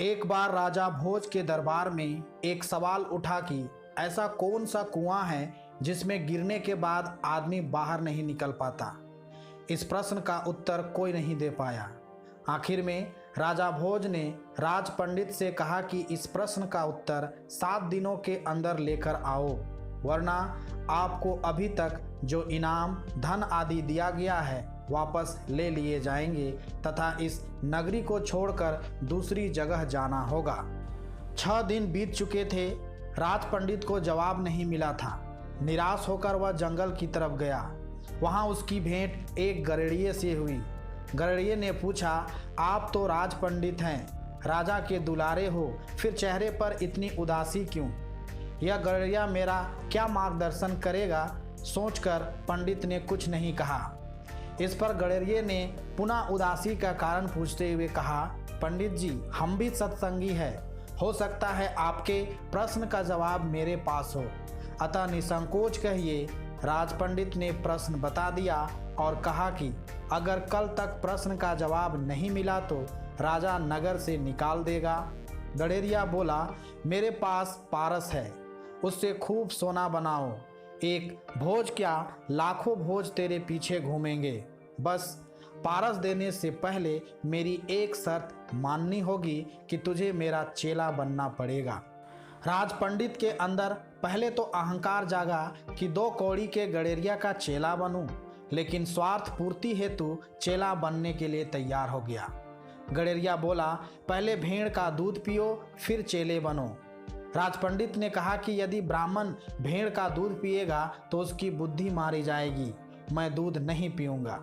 एक बार राजा भोज के दरबार में एक सवाल उठा कि ऐसा कौन सा कुआं है जिसमें गिरने के बाद आदमी बाहर नहीं निकल पाता। इस प्रश्न का उत्तर कोई नहीं दे पाया। आखिर में राजा भोज ने राज पंडित से कहा कि इस प्रश्न का उत्तर 7 दिनों के अंदर लेकर आओ, वरना आपको अभी तक जो इनाम धन आदि दिया गया है वापस ले लिए जाएंगे तथा इस नगरी को छोड़कर दूसरी जगह जाना होगा। 6 दिन बीत चुके थे। राज पंडित को जवाब नहीं मिला था। निराश होकर वह जंगल की तरफ गया। वहां उसकी भेंट एक गरेड़िए से हुई। गरेड़िए ने पूछा, आप तो राज पंडित हैं, राजा के दुलारे हो, फिर चेहरे पर इतनी उदासी क्यों? यह गरेड़िया मेरा क्या मार्गदर्शन करेगा? सोचकर पंडित ने कुछ नहीं कहा। इस पर गडेरिये ने पुनः उदासी का कारण पूछते हुए कहा, पंडित जी, हम भी सत्संगी हैं, हो सकता है आपके प्रश्न का जवाब मेरे पास हो, अतः निसंकोच कहिए। राज पंडित ने प्रश्न बता दिया और कहा कि अगर कल तक प्रश्न का जवाब नहीं मिला तो राजा नगर से निकाल देगा। गडेरिया बोला, मेरे पास पारस है, उससे खूब सोना बनाओ। एक भोज क्या, लाखों भोज तेरे पीछे घूमेंगे। बस पारस देने से पहले मेरी एक शर्त माननी होगी कि तुझे मेरा चेला बनना पड़ेगा। राज पंडित के अंदर पहले तो अहंकार जागा कि 2 कौड़ी के गडेरिया का चेला बनूं, लेकिन स्वार्थ पूर्ति हेतु चेला बनने के लिए तैयार हो गया। गडेरिया बोला, पहले भेड़ का दूध पियो, फिर चेले बनो। राज पंडित ने कहा कि यदि ब्राह्मण भेड़ का दूध पिएगा तो उसकी बुद्धि मारी जाएगी, मैं दूध नहीं पीऊंगा।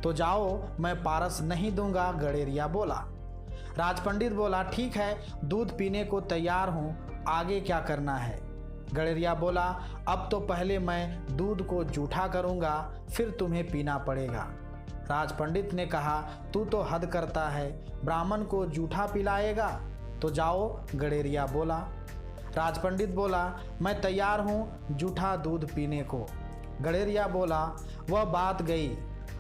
तो जाओ, मैं पारस नहीं दूंगा, गडेरिया बोला। राज पंडित बोला, ठीक है, दूध पीने को तैयार हूँ, आगे क्या करना है? गडेरिया बोला, अब तो पहले मैं दूध को जूठा करूँगा, फिर तुम्हें पीना पड़ेगा। राज पंडित ने कहा, तू तो हद करता है, ब्राह्मण को जूठा पिलाएगा? तो जाओ, गडेरिया बोला। राज पंडित बोला, मैं तैयार हूँ जूठा दूध पीने को। गडेरिया बोला, वह बात गई,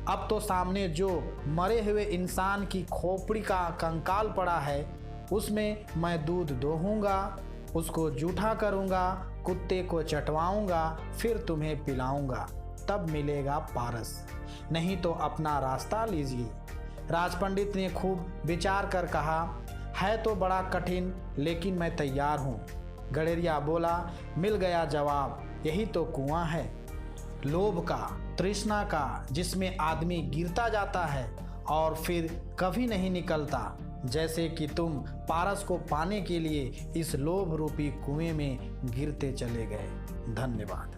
अब तो सामने जो मरे हुए इंसान की खोपड़ी का कंकाल पड़ा है उसमें मैं दूध दोहूँगा, उसको जूठा करूँगा, कुत्ते को चटवाऊँगा, फिर तुम्हें पिलाऊँगा, तब मिलेगा पारस, नहीं तो अपना रास्ता लीजिए। राज पंडित ने खूब विचार कर कहा, है तो बड़ा कठिन, लेकिन मैं तैयार हूँ। गडेरिया बोला, मिल गया जवाब, यही तो कुआं है, लोभ का, तृष्णा का, जिसमें आदमी गिरता जाता है और फिर कभी नहीं निकलता। जैसे कि तुम पारस को पाने के लिए इस लोभ रूपी कुएं में गिरते चले गए। धन्यवाद।